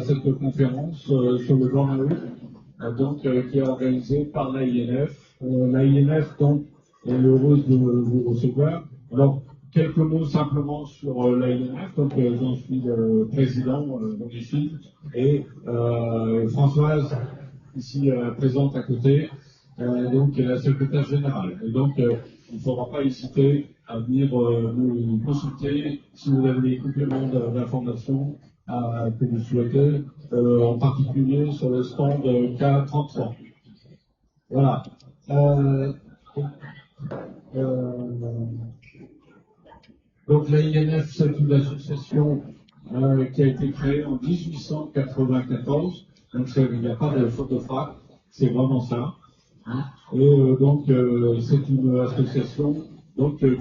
cette conférence sur le burn-out, qui est organisée par l'AINF. L'AINF donc est heureuse de vous recevoir. Alors, quelques mots simplement sur l'AINF. Donc, j'en suis président ici, et Françoise, ici présente à côté, donc est la secrétaire générale. Et donc, il ne faudra pas hésiter à venir nous consulter si vous avez des compléments d'information que vous souhaitez, en particulier sur le stand K33. Voilà. Donc l'AINF, c'est une association qui a été créée en 1894. Donc il n'y a pas de faute de frappe, c'est vraiment ça. Hein. Et c'est une association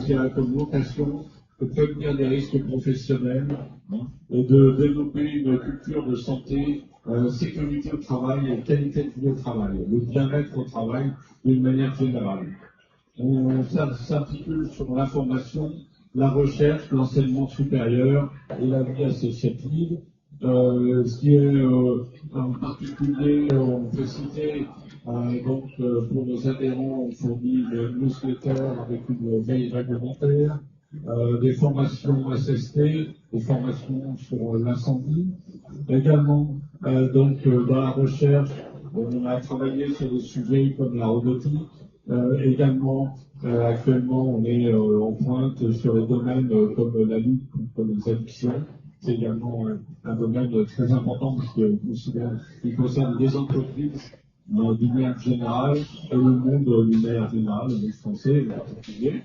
qui a comme vocation de prévenir les risques professionnels, hein, et de développer une culture de santé, sécurité au travail et qualité de vie au travail, le bien-être au travail d'une manière générale. On s'articule sur l'information, la recherche, l'enseignement supérieur et la vie associative. Ce qui est en particulier, on peut citer, pour nos adhérents, on fournit une newsletter avec une veille réglementaire, des formations SST, des formations sur l'incendie. Également, dans la recherche, on a travaillé sur des sujets comme la robotique. Actuellement, on est en pointe sur les domaines comme la lutte contre les addictions. C'est également un domaine très important parce qu'il concerne les entreprises d'une manière générale et le monde d'une manière générale, le monde français en particulier.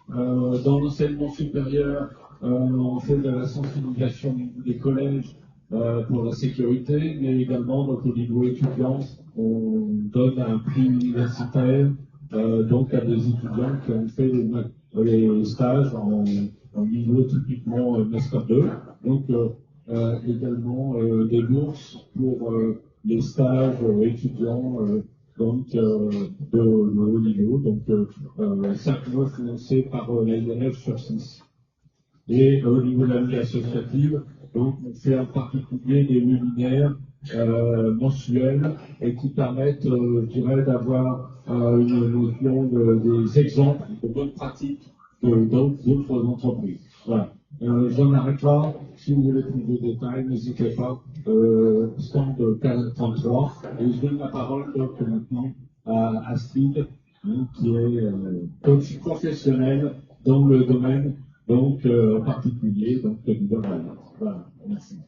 Dans l'enseignement supérieur, on fait de la sensibilisation des collèges pour la sécurité, mais également au niveau étudiant, on donne un prix universitaire à des étudiants qui ont fait les stages en niveau typiquement Master 2. Donc également des bourses pour les stages étudiants de haut niveau, 5 mois financés par l'AINF sur 6. Et au niveau de la vie associative, donc on fait en particulier des webinaires mensuels et qui permettent, je dirais, d'avoir une notion des exemples de bonnes pratiques d'autres entreprises. Voilà. J'en arrête là. Si vous voulez plus de détails, n'hésitez pas. Stand 43. Et je donne la parole donc maintenant à Astrid, qui est coach professionnel dans le domaine en particulier du burn-out. Voilà. Merci.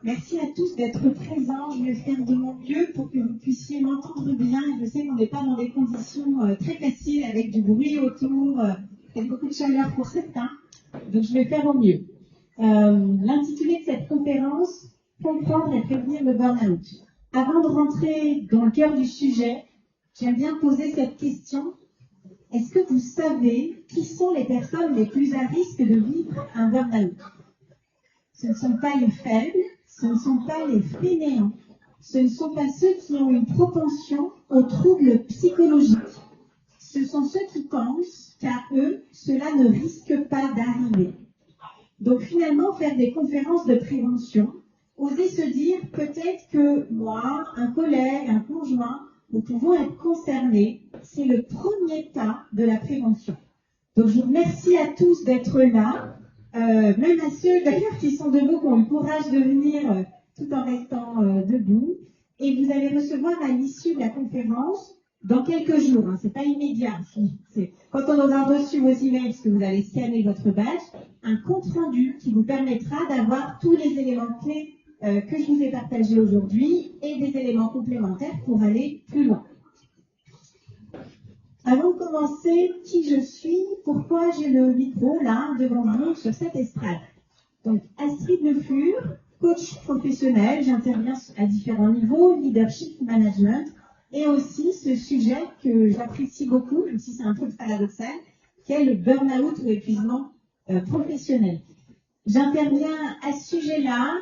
Merci à tous d'être présents. Je vais faire de mon mieux pour que vous puissiez m'entendre bien. Je sais qu'on n'est pas dans des conditions très faciles avec du bruit autour, et beaucoup de chaleur pour certains. Donc je vais faire au mieux. L'intitulé de cette conférence, comprendre et prévenir le burn-out. Avant de rentrer dans le cœur du sujet, j'aime bien poser cette question. Est-ce que vous savez qui sont les personnes les plus à risque de vivre un burn-out? Ce ne sont pas les faibles, ce ne sont pas les fainéants, ce ne sont pas ceux qui ont une propension aux troubles psychologiques. Ce sont ceux qui pensent qu'à eux, cela ne risque pas d'arriver. Donc finalement, faire des conférences de prévention, oser se dire peut-être que moi, un collègue, un conjoint, nous pouvons être concernés, c'est le premier pas de la prévention. Donc je vous remercie à tous d'être là. Même à ceux d'ailleurs qui sont debout, qui ont le courage de venir tout en restant debout. Et vous allez recevoir à l'issue de la conférence, dans quelques jours, c'est pas immédiat, quand on aura reçu vos emails, parce que vous allez scanner votre badge, un compte rendu qui vous permettra d'avoir tous les éléments clés que je vous ai partagés aujourd'hui et des éléments complémentaires pour aller plus loin. Avant de commencer, qui je suis, pourquoi j'ai le micro là devant vous sur cette estrade. Donc Astrid Le Fur, coach professionnel, j'interviens à différents niveaux, leadership, management, et aussi ce sujet que j'apprécie beaucoup, même si c'est un peu paradoxal, qui est le burn-out ou épuisement professionnel. J'interviens à ce sujet-là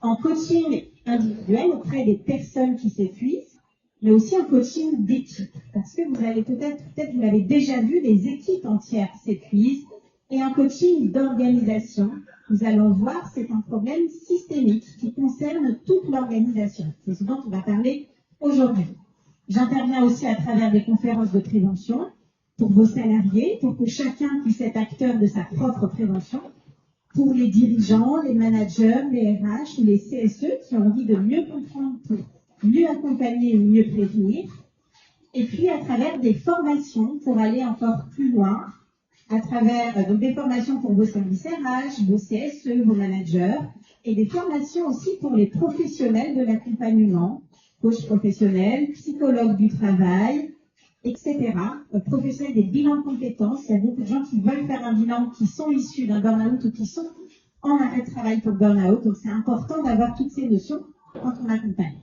en coaching individuel auprès des personnes qui s'épuisent, mais aussi un coaching d'équipe. Parce que vous allez peut-être vous l'avez déjà vu, les équipes entières s'épuisent. Et un coaching d'organisation, nous allons voir, c'est un problème systémique qui concerne toute l'organisation. C'est ce dont on va parler aujourd'hui. J'interviens aussi à travers des conférences de prévention pour vos salariés, pour que chacun puisse être acteur de sa propre prévention, pour les dirigeants, les managers, les RH ou les CSE qui ont envie de mieux comprendre pour mieux accompagner ou mieux prévenir, et puis à travers des formations pour aller encore plus loin, à travers donc des formations pour vos services RH, vos CSE, vos managers, et des formations aussi pour les professionnels de l'accompagnement, coach professionnel, psychologue du travail, etc. Professionnels des bilans de compétences. Il y a beaucoup de gens qui veulent faire un bilan, qui sont issus d'un burn-out ou qui sont en arrêt de travail pour burn-out. Donc c'est important d'avoir toutes ces notions quand on accompagne.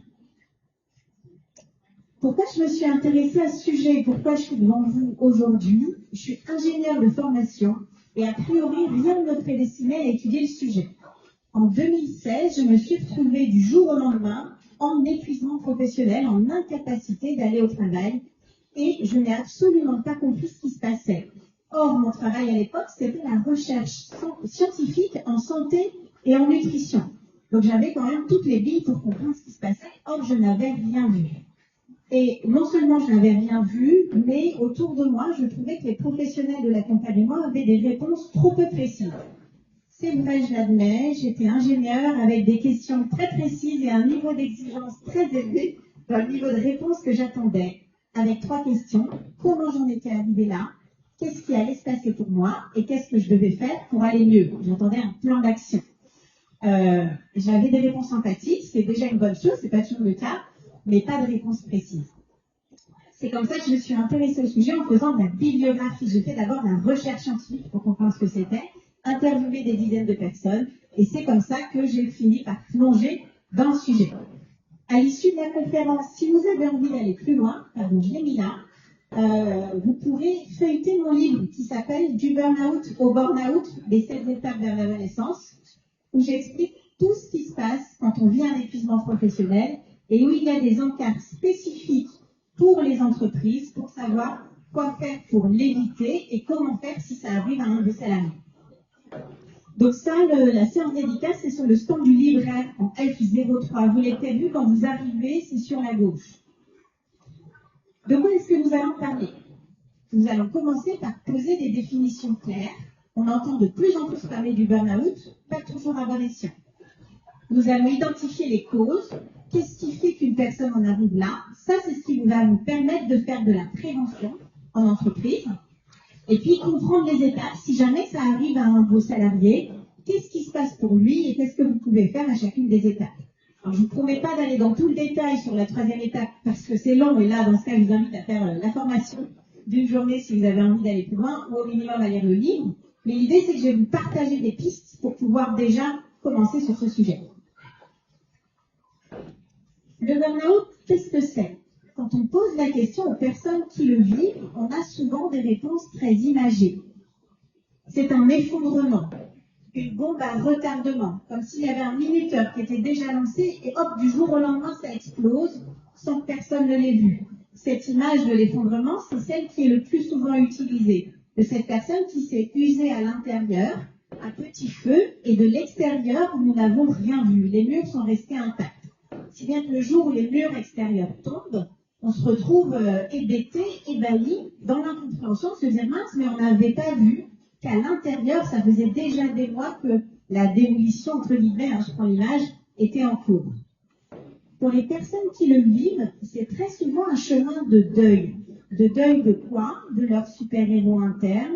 Pourquoi je me suis intéressée à ce sujet et pourquoi je suis devant vous aujourd'hui? Je suis ingénieure de formation et a priori, rien ne me prédestinait à étudier le sujet. En 2016, je me suis retrouvée du jour au lendemain en épuisement professionnel, en incapacité d'aller au travail et je n'ai absolument pas compris ce qui se passait. Or, mon travail à l'époque, c'était la recherche scientifique en santé et en nutrition. Donc, j'avais quand même toutes les billes pour comprendre ce qui se passait. Or, je n'avais rien vu. Et non seulement je n'avais rien vu, mais autour de moi, je trouvais que les professionnels de l'accompagnement avaient des réponses trop peu précises. C'est vrai, je l'admets, j'étais ingénieure avec des questions très précises et un niveau d'exigence très élevé dans le niveau de réponse que j'attendais. Avec 3 questions, comment j'en étais arrivée là, qu'est-ce qui allait se passer pour moi et qu'est-ce que je devais faire pour aller mieux. J'attendais un plan d'action. J'avais des réponses empathiques, c'est déjà une bonne chose, c'est pas toujours le cas, mais pas de réponse précise. C'est comme ça que je me suis intéressée au sujet en faisant de la bibliographie. J'ai fait d'abord de la recherche scientifique pour comprendre ce que c'était, interviewé des dizaines de personnes, et c'est comme ça que j'ai fini par plonger dans le sujet. À l'issue de la conférence, si vous avez envie d'aller plus loin, pardon, je l'ai mis là, vous pourrez feuilleter mon livre qui s'appelle « Du burn-out au burn-out, les 7 étapes de la renaissance », où j'explique tout ce qui se passe quand on vit un épuisement professionnel et où il y a des encarts spécifiques pour les entreprises pour savoir quoi faire pour l'éviter et comment faire si ça arrive à un des salariés. Donc ça, la séance dédicace, c'est sur le stand du libraire en F03. Vous l'avez peut-être vu quand vous arrivez, c'est sur la gauche. De quoi est-ce que nous allons parler? Nous allons commencer par poser des définitions claires. On entend de plus en plus parler du burn-out, pas toujours à bon escient. Nous allons identifier les causes. Qu'est-ce qui fait qu'une personne en arrive là? Ça, c'est ce qui va nous permettre de faire de la prévention en entreprise. Et puis, comprendre les étapes. Si jamais ça arrive à un de vos salariés, qu'est-ce qui se passe pour lui et qu'est-ce que vous pouvez faire à chacune des étapes? Alors, je ne vous promets pas d'aller dans tout le détail sur la 3e étape parce que c'est long. Et là, dans ce cas, je vous invite à faire la formation d'une journée si vous avez envie d'aller plus loin ou au minimum à lire le livre. Mais l'idée, c'est que je vais vous partager des pistes pour pouvoir déjà commencer sur ce sujet. Le burn-out, qu'est-ce que c'est? Quand on pose la question aux personnes qui le vivent, on a souvent des réponses très imagées. C'est un effondrement, une bombe à retardement, comme s'il y avait un minuteur qui était déjà lancé et hop, du jour au lendemain, ça explose sans que personne ne l'ait vu. Cette image de l'effondrement, c'est celle qui est le plus souvent utilisée, de cette personne qui s'est usée à l'intérieur, un petit feu, et de l'extérieur, nous n'avons rien vu. Les murs sont restés intacts. Si bien que le jour où les murs extérieurs tombent, on se retrouve hébété, ébahi, dans l'incompréhension, se dire mince, mais on n'avait pas vu qu'à l'intérieur, ça faisait déjà des mois que la démolition, entre guillemets, je prends l'image, était en cours. Pour les personnes qui le vivent, c'est très souvent un chemin de deuil. De deuil de quoi? De leur super-héros interne,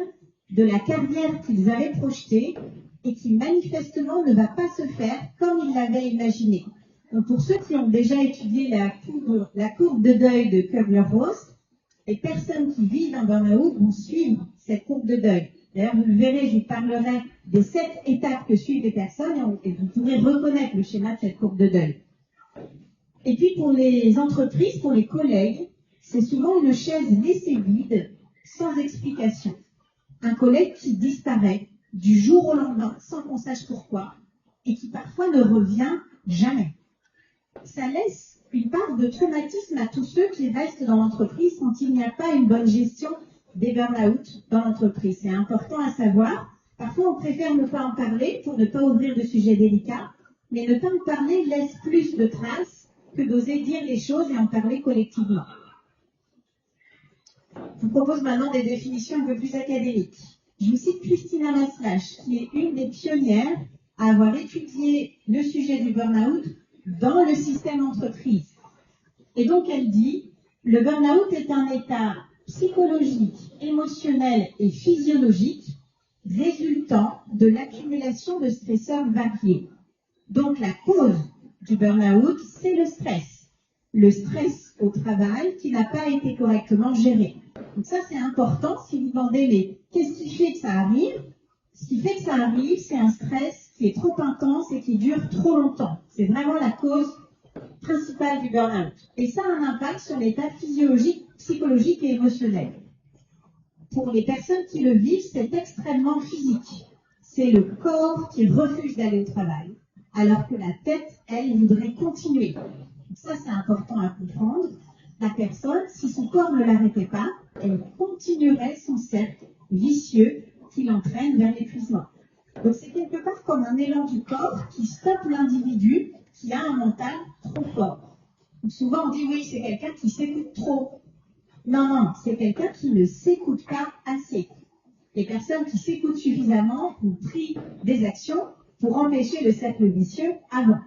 de la carrière qu'ils avaient projetée et qui manifestement ne va pas se faire comme ils l'avaient imaginé. Donc pour ceux qui ont déjà étudié la courbe de deuil de Kubler-Ross, les personnes qui vivent un burn-out vont suivre cette courbe de deuil. D'ailleurs, vous le verrez, je vous parlerai des 7 étapes que suivent les personnes et vous pourrez reconnaître le schéma de cette courbe de deuil. Et puis pour les entreprises, pour les collègues, c'est souvent une chaise laissée vide, sans explication. Un collègue qui disparaît du jour au lendemain, sans qu'on sache pourquoi, et qui parfois ne revient jamais. ça laisse une part de traumatisme à tous ceux qui restent dans l'entreprise quand il n'y a pas une bonne gestion des burn-out dans l'entreprise. C'est important à savoir. Parfois, on préfère ne pas en parler pour ne pas ouvrir de sujets délicats, mais ne pas en parler laisse plus de traces que d'oser dire les choses et en parler collectivement. Je vous propose maintenant des définitions un peu plus académiques. Je vous cite Christina Maslach, qui est une des pionnières à avoir étudié le sujet du burn-out dans le système entreprise. Et donc elle dit, le burn-out est un état psychologique, émotionnel et physiologique résultant de l'accumulation de stresseurs variés. Donc la cause du burn-out, c'est le stress. Le stress au travail qui n'a pas été correctement géré. Donc ça, c'est important si vous demandez, mais qu'est-ce qui fait que ça arrive? Ce qui fait que ça arrive, c'est un stress qui est trop intense et qui dure trop longtemps. C'est vraiment la cause principale du burn-out. Et ça a un impact sur l'état physiologique, psychologique et émotionnel. Pour les personnes qui le vivent, c'est extrêmement physique. C'est le corps qui refuse d'aller au travail, alors que la tête, elle, voudrait continuer. Ça, c'est important à comprendre. La personne, si son corps ne l'arrêtait pas, elle continuerait son cercle vicieux qui l'entraîne vers l'épuisement. Donc c'est quelque part comme un élan du corps qui stoppe l'individu qui a un mental trop fort. Donc souvent on dit oui, c'est quelqu'un qui s'écoute trop. Non, c'est quelqu'un qui ne s'écoute pas assez. Les personnes qui s'écoutent suffisamment ont pris des actions pour empêcher le cercle vicieux avant.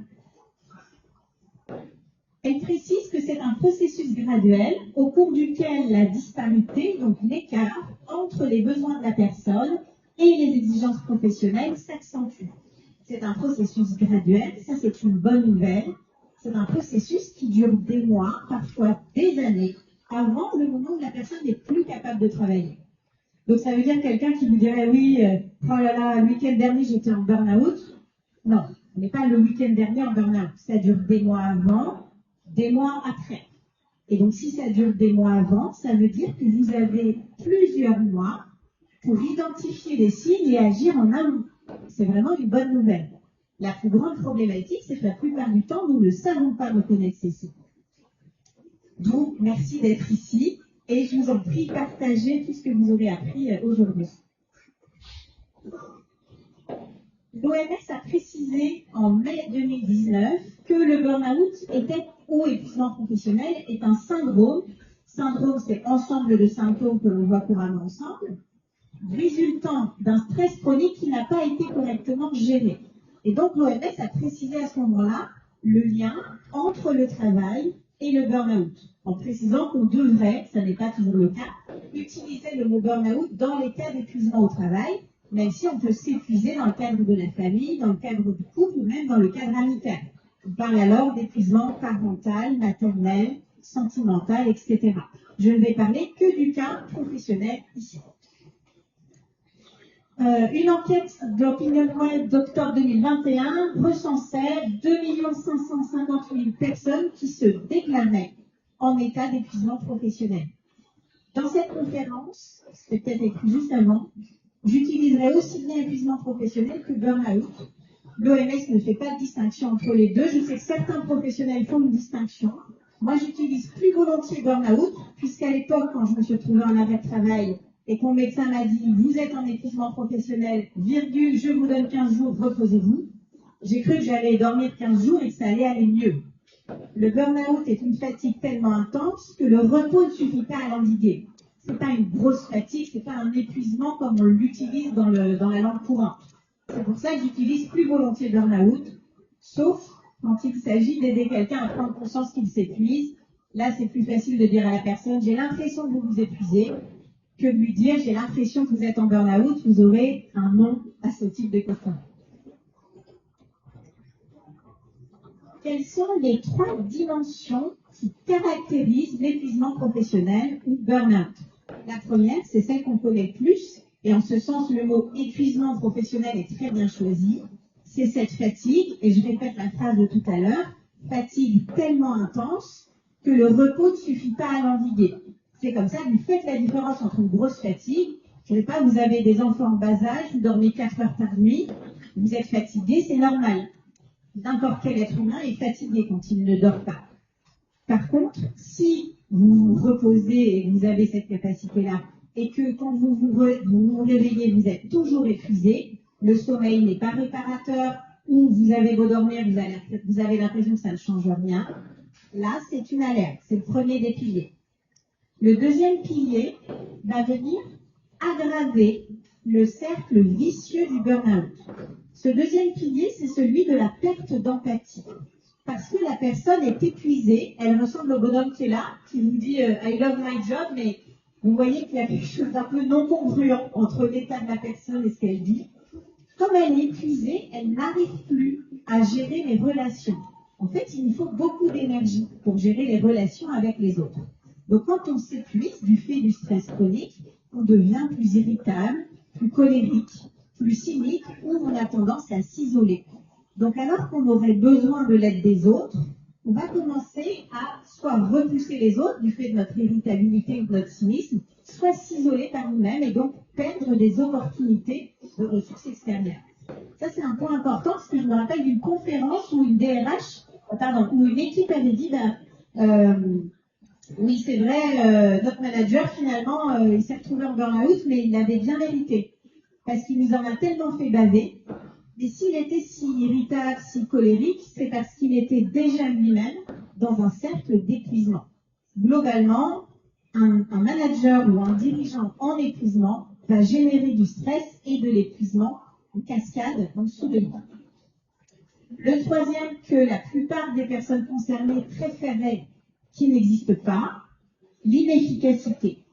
Elle précise que c'est un processus graduel au cours duquel la disparité, donc l'écart entre les besoins de la personne et les exigences professionnelles s'accentue. C'est un processus graduel, ça c'est une bonne nouvelle. C'est un processus qui dure des mois, parfois des années, avant le moment où la personne n'est plus capable de travailler. Donc ça veut dire quelqu'un qui vous dirait oui, oh là là, le week-end dernier j'étais en burn-out. Non, on n'est pas le week-end dernier en burn-out. Ça dure des mois avant, des mois après. Et donc, si ça dure des mois avant, ça veut dire que vous avez plusieurs mois pour identifier les signes et agir en amont. C'est vraiment une bonne nouvelle. La plus grande problématique, c'est que la plupart du temps, nous ne savons pas reconnaître ces signes. Donc, merci d'être ici et je vous en prie, partagez tout ce que vous aurez appris aujourd'hui. L'OMS a précisé en mai 2019 que le burn-out ou épuisement professionnel est un syndrome. Syndrome, c'est ensemble de symptômes que l'on voit couramment ensemble, résultant d'un stress chronique qui n'a pas été correctement géré. Et donc l'OMS a précisé à ce moment-là le lien entre le travail et le burn-out, en précisant qu'on devrait, ça n'est pas toujours le cas, utiliser le mot burn-out dans les cas d'épuisement au travail, même si on peut s'épuiser dans le cadre de la famille, dans le cadre du couple ou même dans le cadre amical. On parle alors d'épuisement parental, maternel, sentimental, etc. Je ne vais parler que du cas professionnel ici. Une enquête d'OpinionWay d'octobre 2021 recensait 2 550 000 personnes qui se déclaraient en état d'épuisement professionnel. Dans cette conférence, c'était peut-être écrit juste avant, j'utiliserai aussi bien épuisement professionnel que burn-out. L'OMS ne fait pas de distinction entre les deux. Je sais que certains professionnels font une distinction. Moi, j'utilise plus volontiers burn-out, puisqu'à l'époque, quand je me suis retrouvée en arrêt de travail et que mon médecin m'a dit « Vous êtes en épuisement professionnel, virgule, je vous donne 15 jours, reposez-vous », j'ai cru que j'allais dormir 15 jours et que ça allait aller mieux. Le burn-out est une fatigue tellement intense que le repos ne suffit pas à l'endiguer. Ce n'est pas une grosse fatigue, ce n'est pas un épuisement comme on l'utilise dans la langue courante. C'est pour ça que j'utilise plus volontiers burn-out, sauf quand il s'agit d'aider quelqu'un à prendre conscience qu'il s'épuise. Là, c'est plus facile de dire à la personne « J'ai l'impression que vous vous épuisez » que de lui dire « J'ai l'impression que vous êtes en burn-out », vous aurez un nom à ce type de question. Quelles sont les 3 dimensions qui caractérisent l'épuisement professionnel ou burn-out? La première, c'est celle qu'on connaît le plus, et en ce sens, le mot épuisement professionnel est très bien choisi. C'est cette fatigue, et je répète la phrase de tout à l'heure, fatigue tellement intense que le repos ne suffit pas à l'endiguer. C'est comme ça que vous faites la différence entre une grosse fatigue. Je ne sais pas, vous avez des enfants en bas âge, vous dormez 4 heures par nuit, vous êtes fatigué, c'est normal. n'importe quel être humain est fatigué quand il ne dort pas. Par contre, si vous vous reposez et vous avez cette capacité-là, et que quand vous réveillez, vous êtes toujours épuisé, le sommeil n'est pas réparateur, ou vous avez beau dormir, vous avez l'impression que ça ne change rien, là, c'est une alerte. C'est le premier des piliers. Le deuxième pilier va venir aggraver le cercle vicieux du burn-out. Ce deuxième pilier, c'est celui de la perte d'empathie. Parce que la personne est épuisée, elle ressemble au bonhomme qui est là, qui vous dit I love my job, mais vous voyez qu'il y a quelque chose d'un peu non congruent entre l'état de la personne et ce qu'elle dit. Comme elle est épuisée, elle n'arrive plus à gérer les relations. En fait, il nous faut beaucoup d'énergie pour gérer les relations avec les autres. Donc quand on s'épuise du fait du stress chronique, on devient plus irritable, plus colérique, plus cynique, ou on a tendance à s'isoler. Donc alors qu'on aurait besoin de l'aide des autres, on va commencer à soit repousser les autres du fait de notre irritabilité ou de notre cynisme, soit s'isoler par nous-mêmes et donc perdre des opportunités de ressources extérieures. Ça, c'est un point important parce que je me rappelle d'une conférence où une DRH, où une équipe avait dit, oui, c'est vrai, notre manager, finalement, il s'est retrouvé en burn-out, mais il l'avait bien mérité. Parce qu'il nous en a tellement fait baver. Et s'il était si irritable, si colérique, c'est parce qu'il était déjà lui-même dans un cercle d'épuisement. Globalement, un manager ou un dirigeant en épuisement va générer du stress et de l'épuisement en cascade en dessous de lui. Le troisième que la plupart des personnes concernées préféraient qui n'existe pas, l'inefficacité.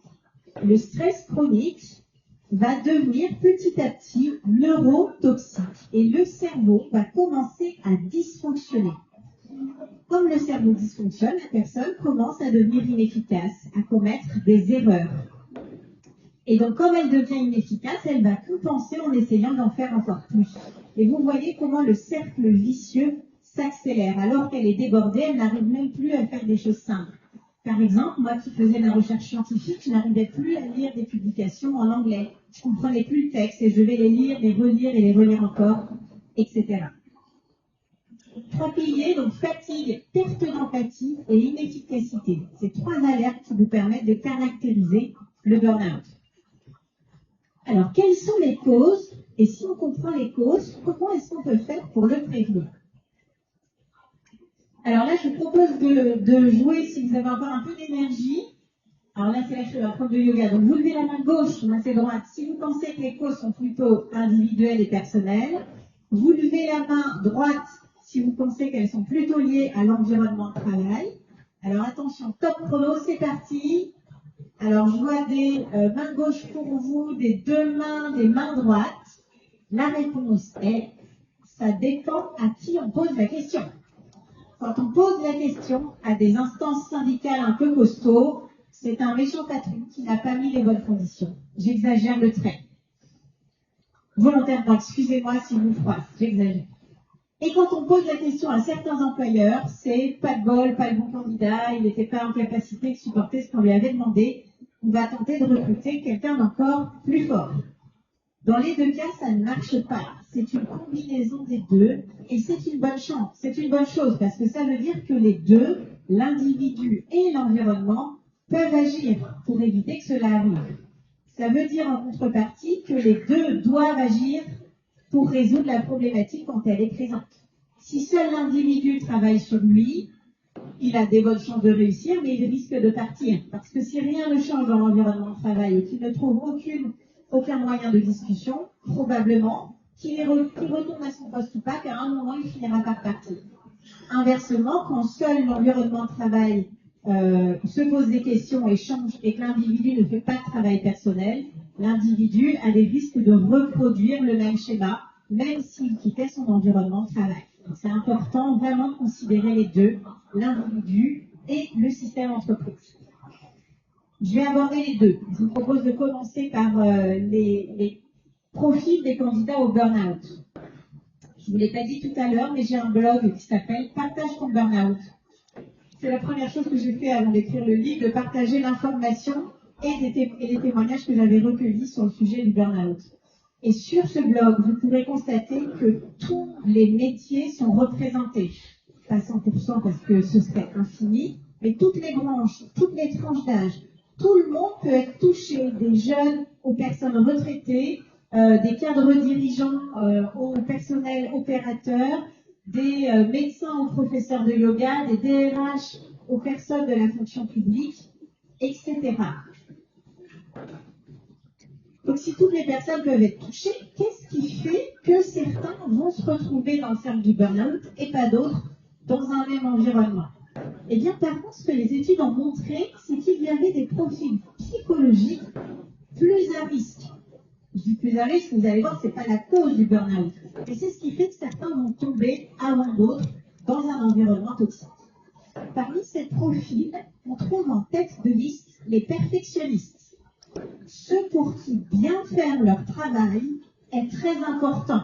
Le stress chronique va devenir petit à petit neurotoxique et le cerveau va commencer à dysfonctionner. Comme le cerveau dysfonctionne, la personne commence à devenir inefficace, à commettre des erreurs. Et donc, comme elle devient inefficace, elle va compenser en essayant d'en faire encore plus. Et vous voyez comment le cercle vicieux s'accélère. Alors qu'elle est débordée, elle n'arrive même plus à faire des choses simples. Par exemple, moi qui faisais de la recherche scientifique, je n'arrivais plus à lire des publications en anglais. Je ne comprenais plus le texte et je vais les lire, les relire et les relire encore, etc. 3 piliers, donc fatigue, perte d'empathie et inefficacité. C'est 3 alertes qui vous permettent de caractériser le burn-out. Alors, quelles sont les causes? Et si on comprend les causes, comment est-ce qu'on peut faire pour le prévenir? Alors là, je vous propose de jouer, si vous avez encore un peu d'énergie. Alors là, c'est là que je fais un prof de yoga. Donc, vous levez la main gauche, main droite. Si vous pensez que les causes sont plutôt individuelles et personnelles, vous levez la main droite si vous pensez qu'elles sont plutôt liées à l'environnement de travail. Alors attention, top chrono, c'est parti. Alors, je vois des mains gauches pour vous, des 2 mains, des mains droites. La réponse est, ça dépend à qui on pose la question. Quand on pose la question à des instances syndicales un peu costauds, c'est un méchant patron qui n'a pas mis les bonnes conditions. J'exagère le trait. Volontairement, excusez-moi si vous froisse, j'exagère. Et quand on pose la question à certains employeurs, c'est pas de bol, pas le bon candidat, il n'était pas en capacité de supporter ce qu'on lui avait demandé. On va tenter de recruter quelqu'un d'encore plus fort. Dans les 2 cas, ça ne marche pas. C'est une combinaison des 2 et c'est une bonne chance. C'est une bonne chose parce que ça veut dire que les 2, l'individu et l'environnement, peuvent agir pour éviter que cela arrive. Ça veut dire en contrepartie que les 2 doivent agir pour résoudre la problématique quand elle est présente. Si seul l'individu travaille sur lui, il a des bonnes chances de réussir, mais il risque de partir. Parce que si rien ne change dans l'environnement de travail et qu'il ne trouve aucun moyen de discussion, probablement qu'il retourne à son poste ou pas, qu'à un moment, il finira par partir. Inversement, quand seul l'environnement de travail se pose des questions et change et que l'individu ne fait pas de travail personnel, l'individu a des risques de reproduire le même schéma, même s'il quittait son environnement de travail. C'est important vraiment de considérer les 2, l'individu et le système entreprise. Je vais aborder les 2. Je vous propose de commencer par les profils des candidats au burn-out. Je ne vous l'ai pas dit tout à l'heure, mais j'ai un blog qui s'appelle Partage ton burn-out. C'est la première chose que j'ai fait avant d'écrire le livre, de partager l'information et les témoignages que j'avais recueillis sur le sujet du burn-out. Et sur ce blog, vous pourrez constater que tous les métiers sont représentés. Pas 100% parce que ce serait infini, mais toutes les branches, toutes les tranches d'âge. Tout le monde peut être touché, des jeunes aux personnes retraitées, des cadres dirigeants aux personnels opérateurs, des médecins aux professeurs de yoga, des DRH aux personnes de la fonction publique, etc. Donc si toutes les personnes peuvent être touchées, qu'est-ce qui fait que certains vont se retrouver dans le cercle du burn-out et pas d'autres dans un même environnement? Eh bien, par contre, ce que les études ont montré, c'est qu'il y avait des profils psychologiques plus à risque. Je dis plus à risque, vous allez voir, ce n'est pas la cause du burn-out. Et c'est ce qui fait que certains vont tomber avant d'autres dans un environnement toxique. Parmi ces profils, on trouve en tête de liste les perfectionnistes. Ceux pour qui bien faire leur travail est très important.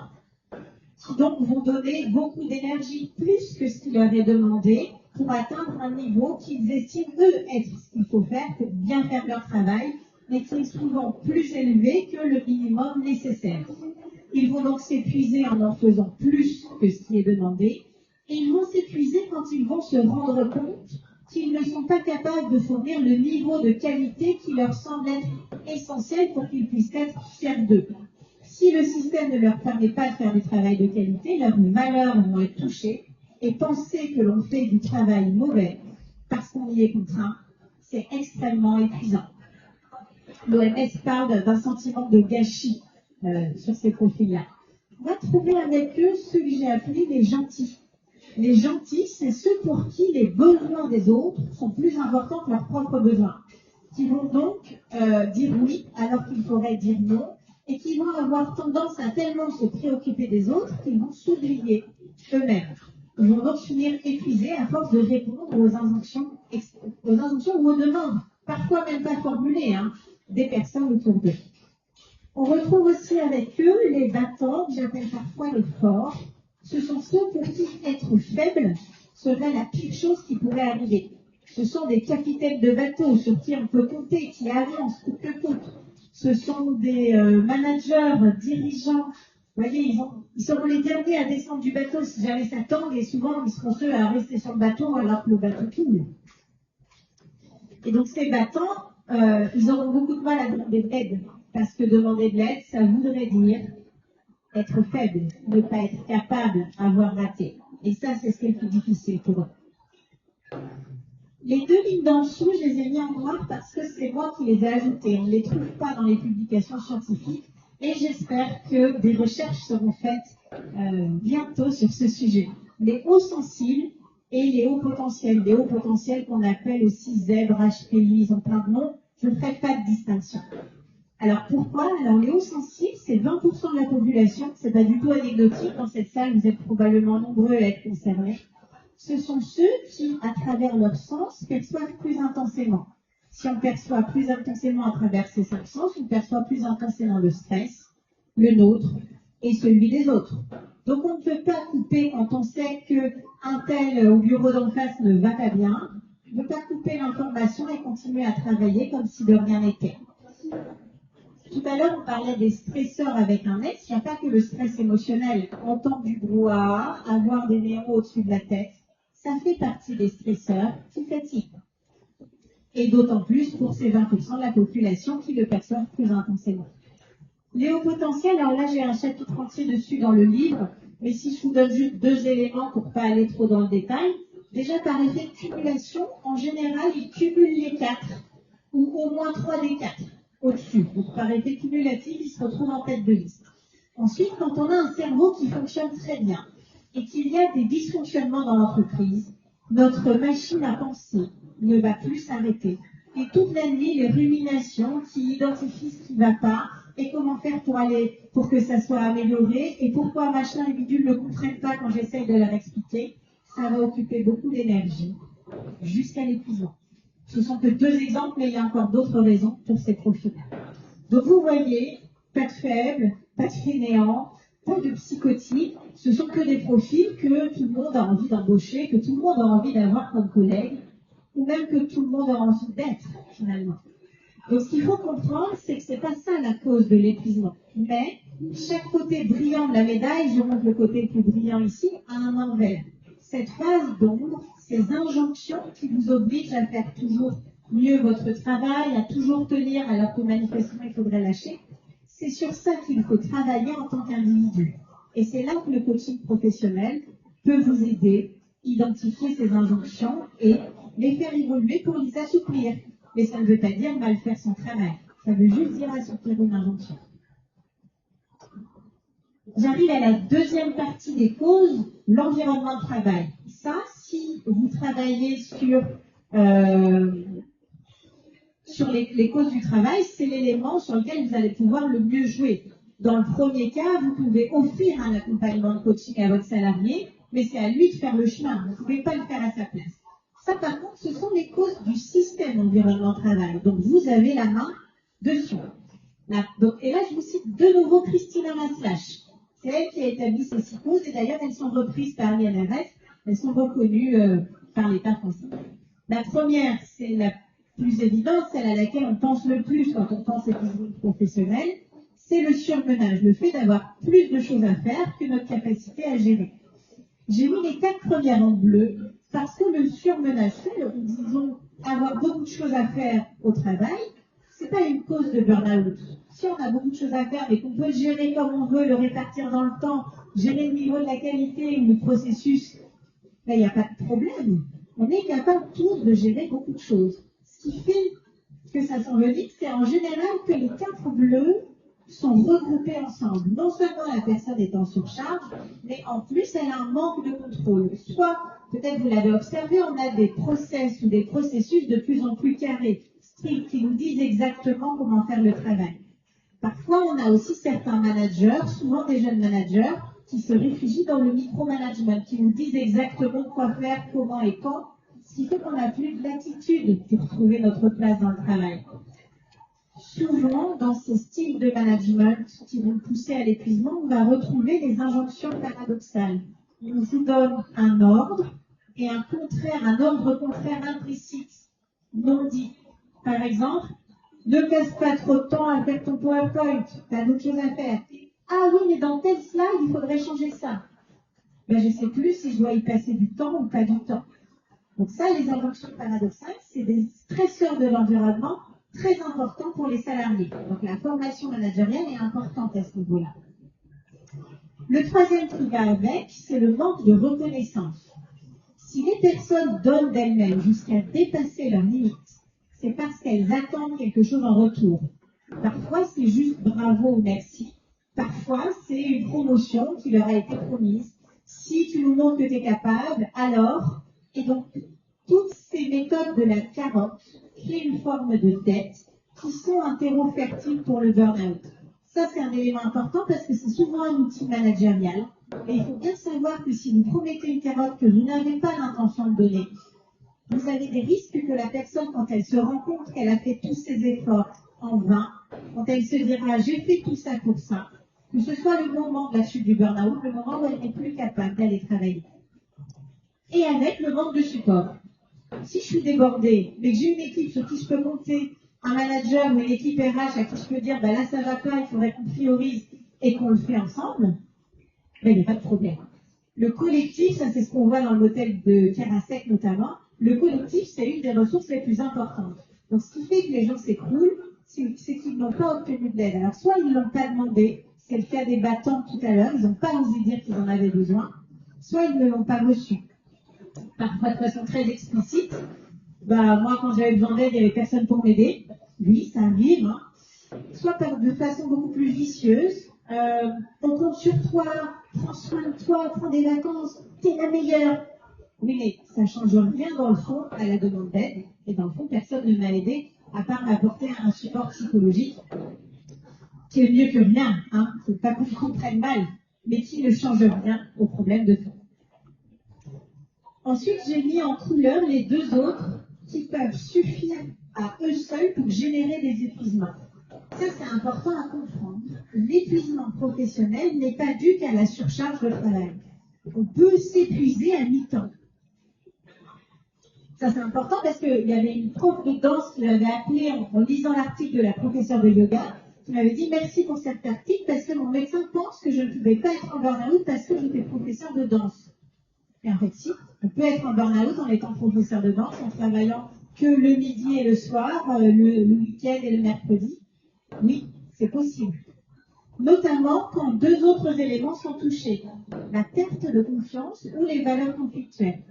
Qui donc vont donner beaucoup d'énergie, plus que ce qui leur est demandé, pour atteindre un niveau qu'ils estiment, eux, être ce qu'il faut faire pour bien faire leur travail, mais qui est souvent plus élevé que le minimum nécessaire. Ils vont donc s'épuiser en faisant plus que ce qui est demandé, et ils vont s'épuiser quand ils vont se rendre compte qu'ils ne sont pas capables de fournir le niveau de qualité qui leur semble être essentiel pour qu'ils puissent être fiers d'eux. Si le système ne leur permet pas de faire du travail de qualité, leurs valeurs vont être touchées, et penser que l'on fait du travail mauvais parce qu'on y est contraint, c'est extrêmement épuisant. L'OMS parle d'un sentiment de gâchis sur ces profils-là. On va trouver avec eux ceux que j'ai appelés les gentils. Les gentils, c'est ceux pour qui les besoins des autres sont plus importants que leurs propres besoins, qui vont donc dire oui alors qu'il faudrait dire non, et qui vont avoir tendance à tellement se préoccuper des autres qu'ils vont s'oublier eux-mêmes. Ils vont donc finir épuisés à force de répondre aux injonctions ou aux demandes, parfois même pas formulées, des personnes autour d'eux. On retrouve aussi avec eux les battants, que j'appelle parfois les forts. Ce sont ceux pour qui être faible serait la pire chose qui pourrait arriver. Ce sont des capitaines de bateaux sur qui on peut compter, qui avancent coûte que coûte. Ce sont des managers, dirigeants. Vous voyez, ils seront les derniers à descendre du bateau si jamais ça tangue, et souvent ils seront ceux à rester sur le bateau alors que le bateau coule. Et donc ces battants, ils auront beaucoup de mal à demander de l'aide, parce que demander de l'aide, ça voudrait dire être faible, ne pas être capable, avoir raté. Et ça, c'est ce qui est le plus difficile pour eux. Les deux lignes d'en dessous, je les ai mis en noir parce que c'est moi qui les ai ajoutées. On ne les trouve pas dans les publications scientifiques, et j'espère que des recherches seront faites bientôt sur ce sujet. Les hauts sensibles et les hauts potentiels. Les hauts potentiels qu'on appelle aussi zèbres, HPI, ils ont plein de noms. Je ne ferai pas de distinction. Alors pourquoi? Alors les hauts sensibles, c'est 20% de la population. C'est pas du tout anecdotique. Dans cette salle, vous êtes probablement nombreux à être concernés. Ce sont ceux qui, à travers leurs sens, perçoivent plus intensément. Si on perçoit plus intensément à travers ces 5 sens, on perçoit plus intensément le stress, le nôtre et celui des autres. Donc on ne peut pas couper quand on sait qu'un tel au bureau d'en face ne va pas bien. On ne peut pas couper l'information et continuer à travailler comme si de rien n'était. Tout à l'heure, on parlait des stresseurs avec un S. Il n'y a pas que le stress émotionnel. Entendre du brouhaha, avoir des néons au-dessus de la tête, ça fait partie des stresseurs qui fatiguent. Et d'autant plus pour ces 20% de la population qui le perçoivent plus intensément. Les hauts potentiels, alors là j'ai un chapitre entier dessus dans le livre, mais si je vous donne juste 2 éléments pour ne pas aller trop dans le détail, déjà par effet de cumulation, en général ils cumulent les 4, ou au moins 3 des 4 au-dessus. Donc par effet cumulatif, ils se retrouvent en tête de liste. Ensuite, quand on a un cerveau qui fonctionne très bien, et qu'il y a des dysfonctionnements dans l'entreprise, notre machine à penser ne va plus s'arrêter. Et toute la nuit, les ruminations qui identifient ce qui ne va pas, et comment faire pour que ça soit amélioré, et pourquoi machin et bidule ne comprennent pas quand j'essaye de leur expliquer, ça va occuper beaucoup d'énergie, jusqu'à l'épuisement. Ce sont que 2 exemples, mais il y a encore d'autres raisons pour ces profils. Donc vous voyez, pas de faible, pas de fainéant, pas de psychotique, ce sont que des profils que tout le monde a envie d'embaucher, que tout le monde a envie d'avoir comme collègue, ou même que tout le monde a envie d'être, finalement. Donc ce qu'il faut comprendre, c'est que ce n'est pas ça la cause de l'épuisement, mais Chaque côté brillant de la médaille, je montre le côté le plus brillant ici, a un envers. Cette phase d'ombre, ces injonctions qui vous obligent à faire toujours mieux votre travail, à toujours tenir alors que manifestement il faudrait lâcher, c'est sur ça qu'il faut travailler en tant qu'individu. Et c'est là que le coaching professionnel peut vous aider, identifier ces injonctions et les faire évoluer pour les assouplir. Mais ça ne veut pas dire mal faire son travail. Ça veut juste dire assouplir une injonction. J'arrive à la deuxième partie des causes, l'environnement de travail. Ça, si vous travaillez sur les causes du travail, c'est l'élément sur lequel vous allez pouvoir le mieux jouer. Dans le premier cas, vous pouvez offrir un accompagnement de coaching à votre salarié, mais c'est à lui de faire le chemin. Vous ne pouvez pas le faire à sa place. Ça, par contre, ce sont les causes du système environnement de travail. Donc, vous avez la main dessus. Là, donc, et là, je vous cite de nouveau Christina Maslach. C'est elle qui a établi ces 6 causes, et d'ailleurs, elles sont reprises par l'INRS. Elles sont reconnues par l'État français. La première, c'est la plus évidente, celle à laquelle on pense le plus quand on pense épuisement professionnel, c'est le surmenage, le fait d'avoir plus de choses à faire que notre capacité à gérer. J'ai mis les 4 premières en bleu parce que le surmenage, disons, avoir beaucoup de choses à faire au travail, c'est pas une cause de burn-out. Si on a beaucoup de choses à faire mais qu'on peut le gérer comme on veut, le répartir dans le temps, gérer le niveau de la qualité ou le processus, il n'y a pas de problème. On est capable tous de gérer beaucoup de choses. Ce qui fait que ça s'envenime, c'est en général que les 4 bleus sont regroupés ensemble. Non seulement la personne est en surcharge, mais en plus elle a un manque de contrôle. Soit, peut-être vous l'avez observé, on a des process ou des processus de plus en plus carrés, stricts, qui nous disent exactement comment faire le travail. Parfois, on a aussi certains managers, souvent des jeunes managers, qui se réfugient dans le micromanagement, qui nous disent exactement quoi faire, comment et quand, ce qui fait qu'on n'a plus de latitude pour trouver notre place dans le travail. Souvent, dans ces styles de management qui vont pousser à l'épuisement, on va retrouver des injonctions paradoxales. On vous donne un ordre et un ordre contraire implicite, non dit. Par exemple, ne passe pas trop de temps à faire ton PowerPoint, tu as d'autres choses à faire. Ah oui, mais dans tel slide, il faudrait changer ça. Ben, je ne sais plus si je dois y passer du temps ou pas du temps. Donc ça, les injonctions paradoxales, c'est des stresseurs de l'environnement très importants pour les salariés. Donc la formation managériale est importante à ce niveau-là. Le troisième qui va avec, c'est le manque de reconnaissance. Si les personnes donnent d'elles-mêmes jusqu'à dépasser leurs limites, c'est parce qu'elles attendent quelque chose en retour. Parfois, c'est juste bravo ou merci. Parfois, c'est une promotion qui leur a été promise. Si tu nous montres que tu es capable, alors... Et donc, toutes ces méthodes de la carotte créent une forme de dette qui sont un terreau fertile pour le burn-out. Ça, c'est un élément important parce que c'est souvent un outil managérial. Et il faut bien savoir que si vous promettez une carotte que vous n'avez pas l'intention de donner, vous avez des risques que la personne, quand elle se rend compte qu'elle a fait tous ses efforts en vain, quand elle se dira « j'ai fait tout ça pour ça », que ce soit le moment de la chute du burn-out, le moment où elle n'est plus capable d'aller travailler. Et avec le manque de support. Si je suis débordée, mais que j'ai une équipe sur qui je peux compter, un manager ou une équipe RH à qui je peux dire bah là ça va pas, il faudrait qu'on priorise et qu'on le fait ensemble, ben, il n'y a pas de problème. Le collectif, ça c'est ce qu'on voit dans le modèle de Karasek notamment, le collectif c'est une des ressources les plus importantes. Donc ce qui fait que les gens s'écroulent, c'est qu'ils n'ont pas obtenu de l'aide. Alors soit ils ne l'ont pas demandé, c'est le cas des battants tout à l'heure, ils n'ont pas osé dire qu'ils en avaient besoin, soit ils ne l'ont pas reçu. Parfois de façon très explicite, bah, moi quand j'avais besoin d'aide, il n'y avait personne pour m'aider. Oui, ça arrive. Hein. Soit de façon beaucoup plus vicieuse, on compte sur toi, prends soin de toi, prends des vacances, t'es la meilleure. Oui, mais ça ne change rien dans le fond à la demande d'aide. Et dans le fond, personne ne m'a aidé à part m'apporter un support psychologique qui est mieux que rien. Hein. Il ne faut pas qu'on comprenne mal, mais qui ne change rien au problème de fond. Ensuite, j'ai mis en couleur les 2 autres qui peuvent suffire à eux seuls pour générer des épuisements. Ça, c'est important à comprendre. L'épuisement professionnel n'est pas dû qu'à la surcharge de travail. On peut s'épuiser à mi-temps. Ça, c'est important parce qu'il y avait une prof de danse qui l'avait appelé en lisant l'article de la professeure de yoga. qui m'avait dit merci pour cet article parce que mon médecin pense que je ne pouvais pas être en burn-out parce que j'étais professeur de danse. Et en fait, si, on peut être en burn-out en étant professeur de danse, en travaillant que le midi et le soir, le week-end et le mercredi. Oui, c'est possible. Notamment quand deux autres éléments sont touchés. La perte de confiance ou les valeurs conflictuelles.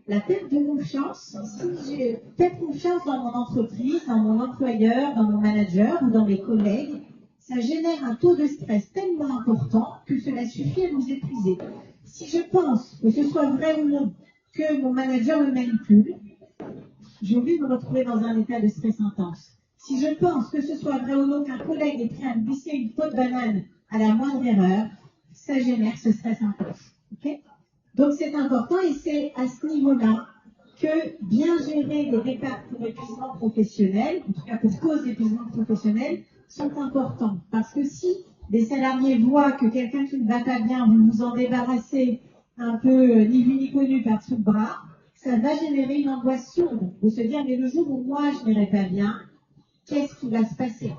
La perte de confiance, si je perds confiance dans mon entreprise, dans mon employeur, dans mon manager ou dans mes collègues, ça génère un taux de stress tellement important que cela suffit à nous épuiser. Si je pense, que ce soit vrai ou non, que mon manager me manipule, j'ai envie de me retrouver dans un état de stress intense. Si je pense que ce soit vrai ou non qu'un collègue est prêt à me glisser une peau de banane à la moindre erreur, ça génère ce stress intense. Okay? Donc c'est important et c'est à ce niveau-là que bien gérer les départs pour épuisement professionnel, en tout cas pour cause d'épuisement professionnel, sont importants. Parce que si des salariés voient que quelqu'un qui ne va pas bien, vous vous en débarrassez un peu ni vu ni connu par-dessous le bras, ça va générer une angoisse sourde de se dire mais le jour où moi je n'irai pas bien, qu'est-ce qui va se passer?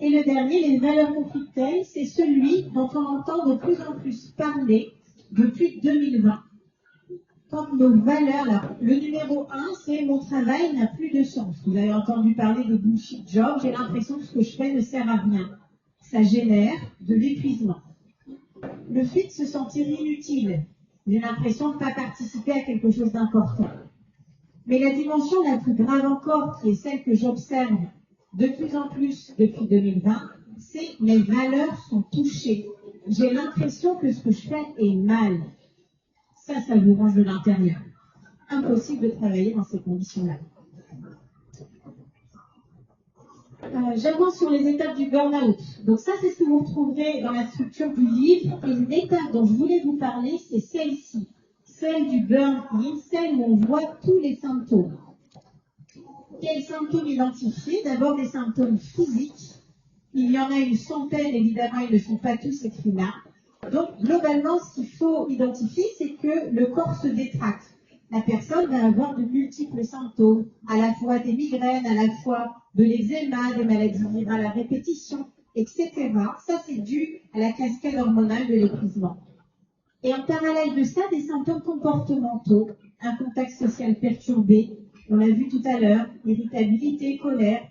Et le dernier, les valeurs conflictuelles, c'est celui dont on entend de plus en plus parler depuis 2020. Quand nos valeurs, là, le numéro 1, c'est mon travail n'a plus de sens. Vous avez entendu parler de bullshit job, j'ai l'impression que ce que je fais ne sert à rien. Ça génère de l'épuisement. Le fait de se sentir inutile, j'ai l'impression de ne pas participer à quelque chose d'important. Mais la dimension la plus grave encore, qui est celle que j'observe de plus en plus depuis 2020, c'est mes valeurs sont touchées. J'ai l'impression que ce que je fais est mal. Ça vous range de l'intérieur. Impossible de travailler dans ces conditions-là. J'avance sur les étapes du burn-out. Donc ça, c'est ce que vous retrouverez dans la structure du livre. Et une étape dont je voulais vous parler, c'est celle-ci. Celle du burn-in, celle où on voit tous les symptômes. Quels symptômes identifier? D'abord des symptômes physiques. Il y en a une centaine, évidemment, ils ne sont pas tous écrits là. Donc, globalement, ce qu'il faut identifier, c'est que le corps se détracte. La personne va avoir de multiples symptômes, à la fois des migraines, à la fois de l'eczéma, des maladies virales à répétition, etc. Ça, c'est dû à la cascade hormonale de l'épuisement. Et en parallèle de ça, des symptômes comportementaux, un contexte social perturbé, on l'a vu tout à l'heure, irritabilité, colère,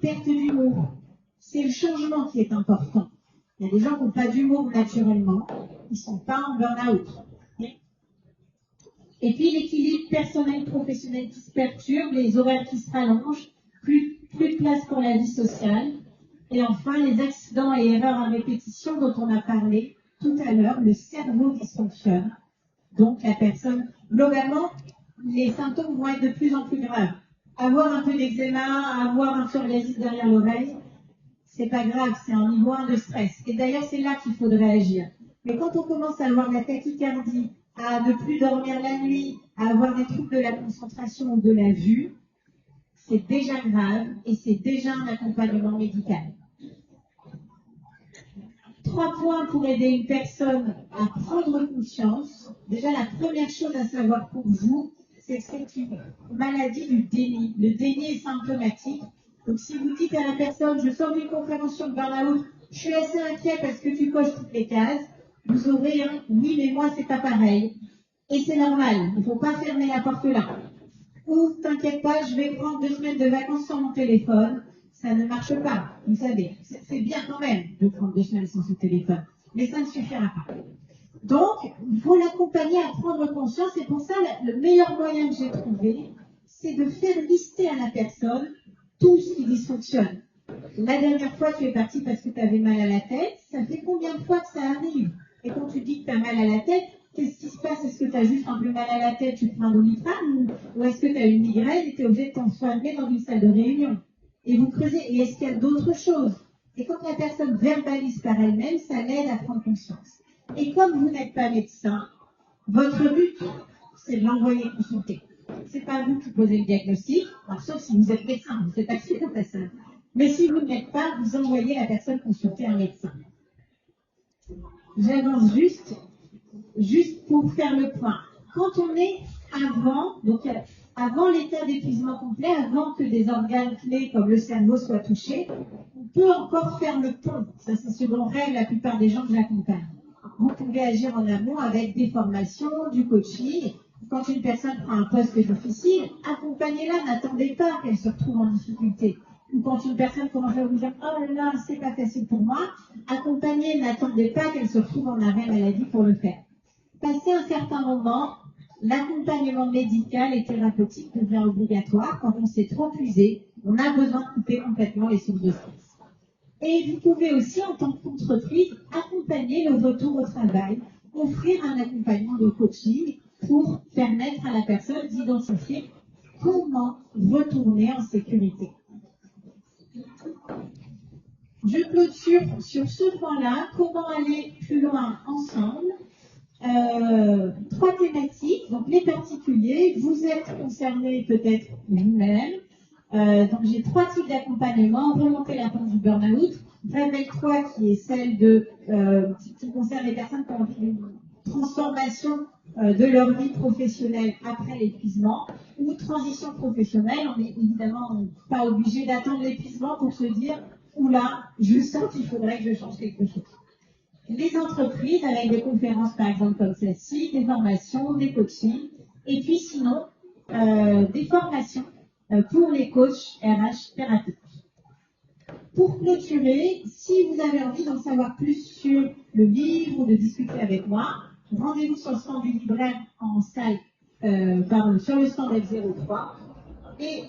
perte d'humour. C'est le changement qui est important. Il y a des gens qui n'ont pas d'humour naturellement, ils ne sont pas en burn-out. Et puis l'équilibre personnel-professionnel qui se perturbe, les horaires qui se rallongent, plus de place pour la vie sociale. Et enfin, les accidents et erreurs à répétition dont on a parlé tout à l'heure, le cerveau dysfonctionne. Donc la personne, globalement, les symptômes vont être de plus en plus graves. Avoir un peu d'eczéma, avoir un psoriasis derrière l'oreille, c'est pas grave, c'est un niveau 1 de stress. Et d'ailleurs, c'est là qu'il faudrait agir. Mais quand on commence à avoir la tachycardie, à ne plus dormir la nuit, à avoir des troubles de la concentration ou de la vue, c'est déjà grave et c'est déjà un accompagnement médical. 3 points pour aider une personne à prendre conscience. Déjà, la première chose à savoir pour vous, c'est que c'est une maladie du déni. Le déni est symptomatique. Donc, si vous dites à la personne, je sors d'une conférence sur le burn-out, je suis assez inquiet parce que tu coches toutes les cases, vous aurez un oui, mais moi, c'est pas pareil. Et c'est normal, il ne faut pas fermer la porte là. Ou, t'inquiète pas, je vais prendre 2 semaines de vacances sur mon téléphone. Ça ne marche pas, vous savez. C'est bien quand même de prendre 2 semaines sans son téléphone. Mais ça ne suffira pas. Donc, il faut l'accompagner à prendre conscience. Et pour ça, le meilleur moyen que j'ai trouvé, c'est de faire lister à la personne tout ce qui dysfonctionne. La dernière fois, tu es parti parce que tu avais mal à la tête. Ça fait combien de fois que ça arrive? Et quand tu dis que tu as mal à la tête, qu'est-ce qui se passe? Est-ce que tu as juste un peu mal à la tête, tu prends un Doliprane, ou est-ce que tu as une migraine et tu es obligé de t'enfermer dans une salle de réunion? Et vous creusez, et est-ce qu'il y a d'autres choses? Et quand la personne verbalise par elle-même, ça l'aide à prendre conscience. Et comme vous n'êtes pas médecin, votre but, c'est de l'envoyer consulter. C'est pas vous qui posez le diagnostic, alors, sauf si vous êtes médecin, vous êtes accident à ça. Mais si vous ne l'êtes pas, vous envoyez la personne consulter un médecin. J'avance juste pour faire le point. Quand on est avant l'état d'épuisement complet, avant que des organes clés comme le cerveau soient touchés, peut encore faire le pont. Ça, c'est ce dont rêvent la plupart des gens que j'accompagne. Vous pouvez agir en amont avec des formations, du coaching. Quand une personne prend un poste difficile, accompagnez-la, n'attendez pas qu'elle se retrouve en difficulté. Ou quand une personne commence à vous dire « Oh là là, c'est pas facile pour moi », accompagnez, n'attendez pas qu'elle se retrouve en arrêt maladie pour le faire. Passé un certain moment, l'accompagnement médical et thérapeutique devient obligatoire quand on s'est trop usé, on a besoin de couper complètement les sources de stress. Et vous pouvez aussi, en tant qu'entreprise, accompagner le retour au travail, offrir un accompagnement de coaching pour permettre à la personne d'identifier comment retourner en sécurité. Je clôture sur ce point-là, comment aller plus loin ensemble. 3 thématiques, donc les particuliers, vous êtes concernés peut-être vous-même. Donc j'ai 3 types d'accompagnement, remonter la pente du burn-out, Réveil 3 qui est celle qui concerne les personnes qui ont envie d'une transformation de leur vie professionnelle après l'épuisement, ou transition professionnelle. On n'est évidemment pas obligé d'attendre l'épuisement pour se dire « Oula, je sens qu'il faudrait que je change quelque chose ». Les entreprises avec des conférences par exemple comme celle-ci, des formations, des coachings, et puis sinon des formations pour les coachs RH thérapeutes. Pour clôturer, si vous avez envie d'en savoir plus sur le livre ou de discuter avec moi, rendez-vous sur le stand du libraire en salle, sur le stand F03. Et